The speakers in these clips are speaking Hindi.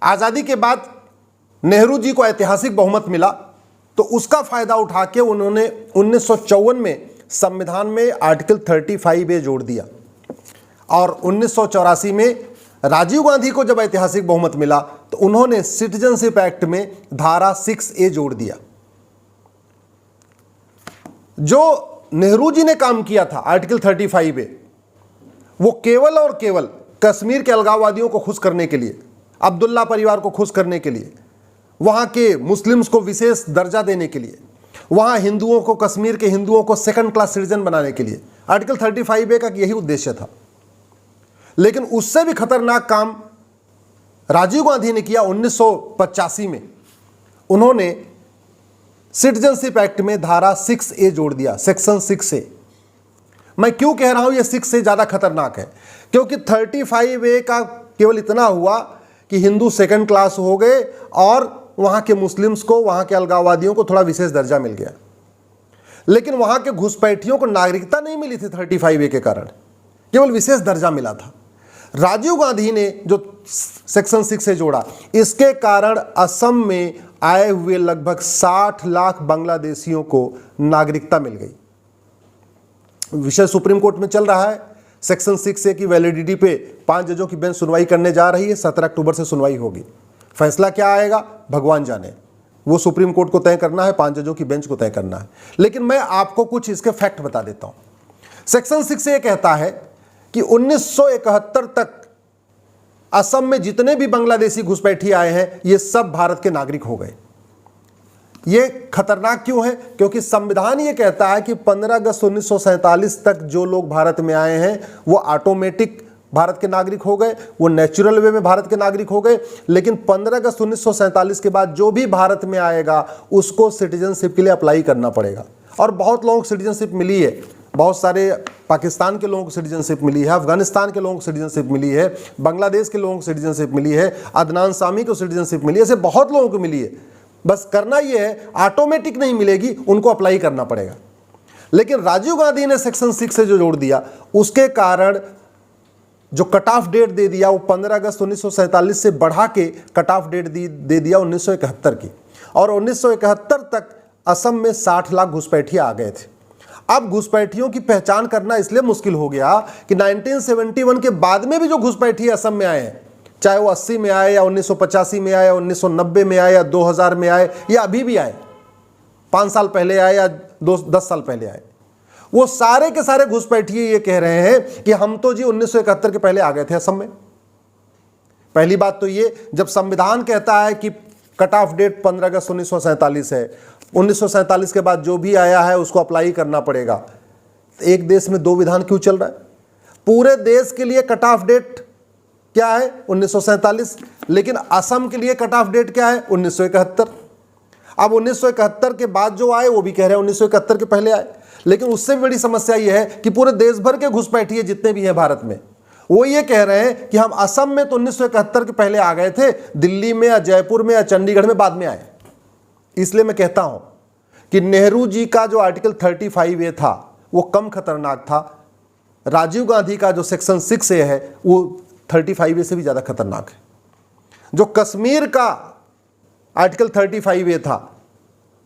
आज़ादी के बाद नेहरू जी को ऐतिहासिक बहुमत मिला, तो उसका फायदा उठा के उन्होंने 1954 में संविधान में आर्टिकल 35A जोड़ दिया और 1984 में राजीव गांधी को जब ऐतिहासिक बहुमत मिला तो उन्होंने सिटीजनशिप एक्ट में धारा 6A जोड़ दिया। जो नेहरू जी ने काम किया था आर्टिकल 35A, वो केवल और केवल कश्मीर के अलगाववादियों को खुश करने के लिए, अब्दुल्ला परिवार को खुश करने के लिए, वहां के मुस्लिम्स को विशेष दर्जा देने के लिए, वहां हिंदुओं को, कश्मीर के हिंदुओं को सेकंड क्लास सिटीजन बनाने के लिए आर्टिकल 35A का यही उद्देश्य था। लेकिन उससे भी खतरनाक काम राजीव गांधी ने किया 1985 में। उन्होंने सिटीजनशिप एक्ट में धारा 6A जोड़ दिया, सेक्शन 6A। मैं क्यों कह रहा हूं यह 6A ज्यादा खतरनाक है? क्योंकि 35A का केवल इतना हुआ कि हिंदू सेकंड क्लास हो गए और वहां के मुस्लिम्स को, वहां के अलगाववादियों को थोड़ा विशेष दर्जा मिल गया। लेकिन वहां के घुसपैठियों को नागरिकता नहीं मिली थी 35A के कारण, केवल विशेष दर्जा मिला था। राजीव गांधी ने जो सेक्शन 6A जोड़ा, इसके कारण असम में आए हुए लगभग 60 लाख बांग्लादेशियों को नागरिकता मिल गई। विषय सुप्रीम कोर्ट में चल रहा है। सेक्शन 6A की वैलिडिटी पे 5 जजों की बेंच सुनवाई करने जा रही है। 17 अक्टूबर से सुनवाई होगी। फैसला क्या आएगा भगवान जाने, वो सुप्रीम कोर्ट को तय करना है, 5 जजों की बेंच को तय करना है। लेकिन मैं आपको कुछ इसके फैक्ट बता देता हूं। सेक्शन 6A कहता है कि 1971 तक असम में जितने भी बांग्लादेशी घुसपैठी आए हैं, ये सब भारत के नागरिक हो गए। ये खतरनाक क्यों है? क्योंकि संविधान ये कहता है कि 15 अगस्त 1947 तक जो लोग भारत में आए हैं वो ऑटोमेटिक भारत के नागरिक हो गए, वो नेचुरल वे में भारत के नागरिक हो गए। लेकिन 15 अगस्त 1947 के बाद जो भी भारत में आएगा उसको सिटीजनशिप के लिए अप्लाई करना पड़ेगा। और बहुत लोगों को सिटीजनशिप मिली है, बहुत सारे पाकिस्तान के लोगों को सिटीजनशिप मिली है, अफगानिस्तान के लोगों को सिटीजनशिप मिली है, बांग्लादेश के लोगों को सिटीजनशिप मिली है, अदनान सामी को सिटीजनशिप मिली है, ऐसे बहुत लोगों को मिली है। बस करना ये है, ऑटोमेटिक नहीं मिलेगी, उनको अप्लाई करना पड़ेगा। लेकिन राजीव गांधी ने सेक्शन 6 से जो जोड़ दिया, उसके कारण जो कट ऑफ डेट दे दिया वो 15 अगस्त 1947 से बढ़ा के कट ऑफ डेट दे दिया 1971 की। और 1971 तक असम में 60 लाख घुसपैठिए आ गए थे। अब घुसपैठियों की पहचान करना इसलिए मुश्किल हो गया कि 1971 के बाद में भी जो घुसपैठिए असम में आए हैं, चाहे वो 80 में आए या 1985 में आए या 1990 में आए या 2000 में आए या अभी भी आए, 5 साल पहले आए या 10 साल पहले आए, वो सारे के सारे घुसपैठिए ये कह रहे हैं कि हम तो जी 1971 के पहले आ गए थे असम में। पहली बात तो ये, जब संविधान कहता है कि कट ऑफ डेट 15 अगस्त 1947 है, 1947 के बाद जो भी आया है उसको अप्लाई करना पड़ेगा। एक देश में 2 विधान क्यों चल रहा है? पूरे देश के लिए कट ऑफ डेट क्या है? 1947। लेकिन असम के लिए कट ऑफ डेट क्या है? 1971। अब 1971 के बाद जो आए वो भी कह रहे हैं 1971 के पहले आए। लेकिन उससे भी बड़ी समस्या यह है कि पूरे देश भर के घुसपैठिए जितने भी हैं भारत में, वो ये कह रहे हैं कि हम असम में तो 1971 के पहले आ गए थे, दिल्ली में या जयपुर में या चंडीगढ़ में बाद में आए। इसलिए मैं कहता हूं कि नेहरू जी का जो आर्टिकल 35A था वो कम खतरनाक था। राजीव गांधी का जो सेक्शन 6A है वो 35A से भी ज्यादा खतरनाक है। जो कश्मीर का आर्टिकल 35A था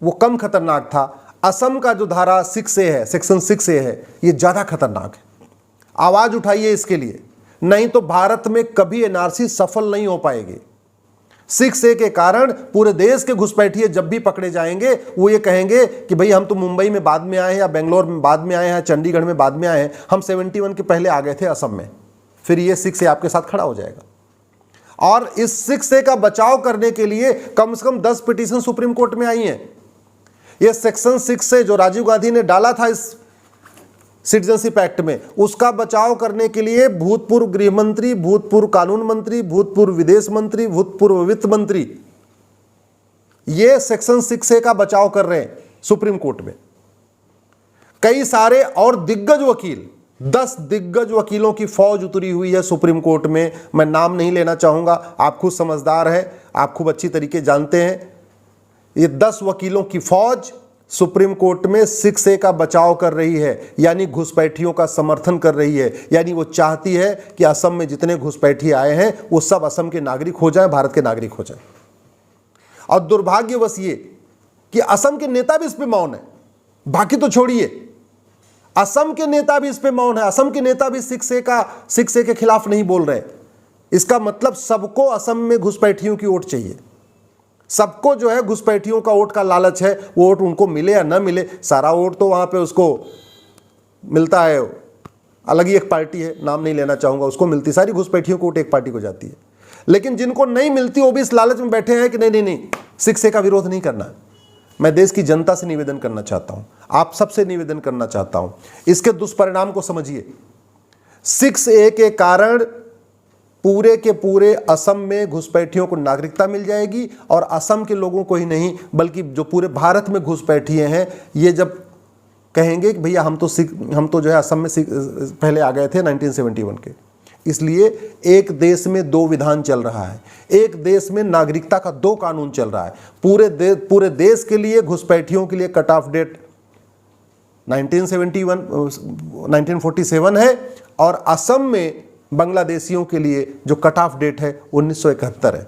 वो कम खतरनाक था। असम का जो धारा 6A है, सेक्शन 6A है, ये ज्यादा खतरनाक है। आवाज उठाइए इसके लिए, नहीं तो भारत में कभी एनआरसी सफल नहीं हो पाएगी। 6A के कारण पूरे देश के घुसपैठिए जब भी पकड़े जाएंगे वो ये कहेंगे कि भाई हम तो मुंबई में बाद में आए हैं या बेंगलोर में बाद में आए हैं, चंडीगढ़ में बाद में आए हैं, हम 71 के पहले आ गए थे असम में। फिर ये 6A आपके साथ खड़ा हो जाएगा। और इस 6A का बचाव करने के लिए कम से कम 10 पिटीशन सुप्रीम कोर्ट में आई हैं। ये सेक्शन 6A जो राजीव गांधी ने डाला था इस सिटीजनशिप एक्ट में, उसका बचाव करने के लिए भूतपूर्व गृह मंत्री, भूतपूर्व कानून मंत्री, भूतपूर्व विदेश मंत्री, भूतपूर्व वित्त मंत्री, ये सेक्शन 6A का बचाव कर रहे हैं सुप्रीम कोर्ट में। कई सारे और दिग्गज वकील, 10 दिग्गज वकीलों की फौज उतरी हुई है सुप्रीम कोर्ट में। मैं नाम नहीं लेना चाहूंगा, आप खुद समझदार हैं, आप खूब अच्छी तरीके जानते हैं। ये 10 वकीलों की फौज सुप्रीम कोर्ट में 6A का बचाव कर रही है, यानी घुसपैठियों का समर्थन कर रही है। यानी वो चाहती है कि असम में जितने घुसपैठी आए हैं वो सब असम के नागरिक हो जाएं, भारत के नागरिक हो जाएं। और दुर्भाग्यवश ये कि असम के नेता भी इस पे मौन है। बाकी तो छोड़िए, असम के नेता भी इस पे मौन है। असम के नेता भी 6A के खिलाफ नहीं बोल रहे। इसका मतलब सबको असम में घुसपैठियों की वोट चाहिए। सबको जो है घुसपैठियों का वोट का लालच है। वो वोट उनको मिले या ना मिले, सारा वोट तो वहां पे उसको मिलता है। अलग ही एक पार्टी है, नाम नहीं लेना चाहूंगा, उसको मिलती। सारी घुसपैठियों को वोट एक पार्टी को जाती है। लेकिन जिनको नहीं मिलती वो भी इस लालच में बैठे हैं कि नहीं 6A का विरोध नहीं करना है। मैं देश की जनता से निवेदन करना चाहता हूं, आप सबसे निवेदन करना चाहता हूं, इसके दुष्परिणाम को समझिए। 6A के कारण पूरे के पूरे असम में घुसपैठियों को नागरिकता मिल जाएगी। और असम के लोगों को ही नहीं बल्कि जो पूरे भारत में घुसपैठिए हैं, ये जब कहेंगे कि भैया हम तो जो है असम में पहले आ गए थे 1971 के। इसलिए एक देश में दो विधान चल रहा है, एक देश में नागरिकता का दो कानून चल रहा है। पूरे देश के लिए घुसपैठियों के लिए कट ऑफ डेट 1947 है, और असम में बांग्लादेशियों के लिए जो कट ऑफ डेट है 1971 है।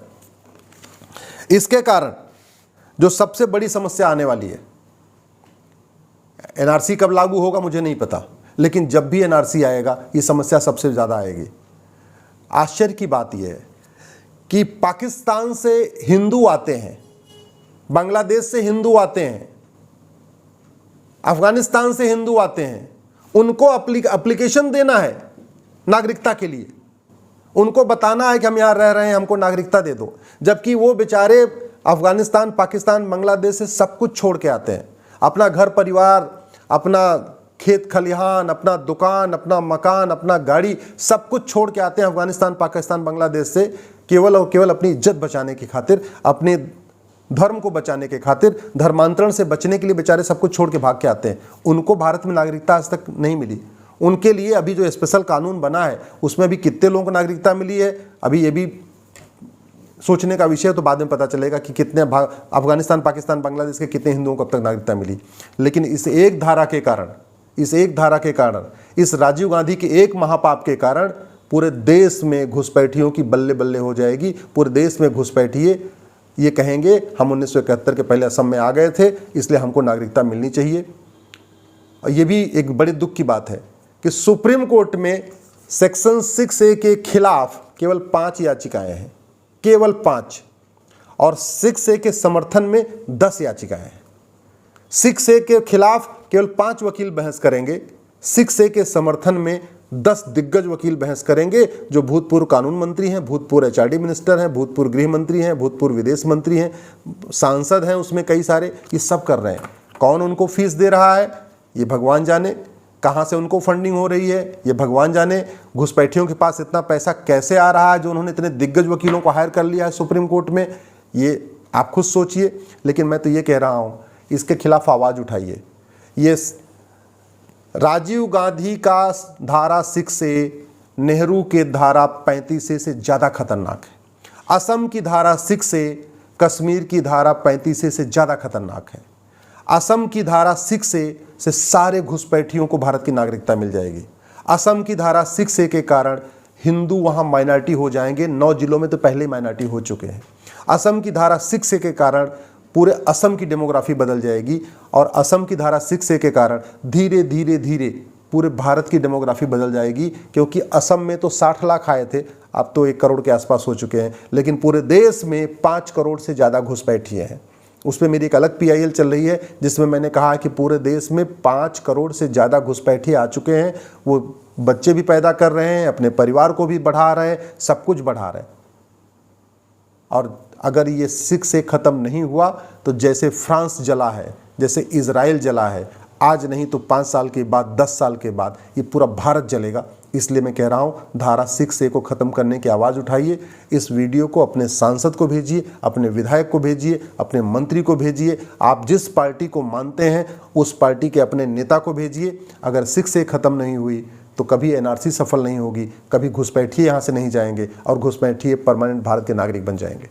इसके कारण जो सबसे बड़ी समस्या आने वाली है, एनआरसी कब लागू होगा मुझे नहीं पता, लेकिन जब भी एनआरसी आएगा ये समस्या सबसे ज़्यादा आएगी। आश्चर्य की बात यह है कि पाकिस्तान से हिंदू आते हैं, बांग्लादेश से हिंदू आते हैं, अफगानिस्तान से हिंदू आते हैं, उनको एप्लीकेशन देना है नागरिकता के लिए। उनको बताना है कि हम यहाँ रह रहे हैं, हमको नागरिकता दे दो। जबकि वो बेचारे अफगानिस्तान, पाकिस्तान, बांग्लादेश से सब कुछ छोड़ के आते हैं, अपना घर परिवार, अपना खेत खलिहान, अपना दुकान, अपना मकान, अपना गाड़ी, सब कुछ छोड़ के आते हैं अफगानिस्तान, पाकिस्तान, बांग्लादेश से, केवल और केवल अपनी इज्जत बचाने की खातिर, अपने धर्म को बचाने के खातिर, धर्मांतरण से बचने के लिए बेचारे सब कुछ छोड़ के भाग के आते हैं। उनको भारत में नागरिकता आज तक नहीं मिली। उनके लिए अभी जो स्पेशल कानून बना है उसमें भी कितने लोगों को नागरिकता मिली है, अभी ये भी सोचने का विषय है। तो बाद में पता चलेगा कि कितने अफगानिस्तान, पाकिस्तान, बांग्लादेश के कितने हिंदुओं को अब तक नागरिकता मिली। लेकिन इस एक धारा के कारण, इस राजीव गांधी के एक महापाप के कारण पूरे देश में घुसपैठियों की बल्ले बल्ले हो जाएगी। पूरे देश में घुसपैठिए ये कहेंगे हम 1971 के पहले असम में आ गए थे, इसलिए हमको नागरिकता मिलनी चाहिए। और ये भी एक बड़े दुख की बात है कि सुप्रीम कोर्ट में सेक्शन 6A के खिलाफ केवल 5 याचिकाएं हैं, केवल 5, और 6A के समर्थन में 10 याचिकाएं हैं। 6A के खिलाफ केवल 5 वकील बहस करेंगे, 6A के समर्थन में 10 दिग्गज वकील बहस करेंगे, जो भूतपूर्व कानून मंत्री हैं, भूतपूर्व HRD मिनिस्टर हैं, भूतपूर्व गृह मंत्री हैं, भूतपूर्व विदेश मंत्री हैं, सांसद हैं उसमें कई सारे। ये सब कर रहे हैं। कौन उनको फीस दे रहा है ये भगवान जाने, कहाँ से उनको फंडिंग हो रही है ये भगवान जाने, घुसपैठियों के पास इतना पैसा कैसे आ रहा है जो उन्होंने इतने दिग्गज वकीलों को हायर कर लिया है सुप्रीम कोर्ट में, ये आप खुद सोचिए। लेकिन मैं तो ये कह रहा हूँ इसके खिलाफ आवाज़ उठाइए। ये राजीव गांधी का धारा 6A नेहरू के धारा 35A से ज़्यादा खतरनाक है। असम की धारा 6A कश्मीर की धारा 35A से ज़्यादा खतरनाक है। असम की धारा 6A से सारे घुसपैठियों को भारत की नागरिकता मिल जाएगी। असम की धारा 6A के कारण हिंदू वहाँ माइनॉरिटी हो जाएंगे, 9 जिलों में तो पहले ही माइनॉरिटी हो चुके हैं। असम की धारा 6A के कारण पूरे असम की डेमोग्राफी बदल जाएगी, और असम की धारा 6A के कारण धीरे धीरे धीरे पूरे भारत की डेमोग्राफी बदल जाएगी। क्योंकि असम में तो 60 लाख आए थे, अब तो 1 करोड़ के आसपास हो चुके हैं, लेकिन पूरे देश में 5 करोड़ से ज़्यादा घुसपैठिए हैं। उस पर मेरी एक अलग PIL चल रही है जिसमें मैंने कहा कि पूरे देश में 5 करोड़ से ज़्यादा घुसपैठिए आ चुके हैं। वो बच्चे भी पैदा कर रहे हैं, अपने परिवार को भी बढ़ा रहे हैं, सब कुछ बढ़ा रहे हैं। और अगर ये 6A ख़त्म नहीं हुआ तो जैसे फ्रांस जला है, जैसे इजराइल जला है, आज नहीं तो 5 साल के बाद, 10 साल के बाद ये पूरा भारत जलेगा। इसलिए मैं कह रहा हूँ धारा 6A को ख़त्म करने की आवाज़ उठाइए। इस वीडियो को अपने सांसद को भेजिए, अपने विधायक को भेजिए, अपने मंत्री को भेजिए। आप जिस पार्टी को मानते हैं उस पार्टी के अपने नेता को भेजिए। अगर 6A ख़त्म नहीं हुई तो कभी NRC सफल नहीं होगी, कभी घुसपैठिए यहाँ से नहीं जाएंगे, और घुसपैठिए परमानेंट भारत के नागरिक बन जाएंगे।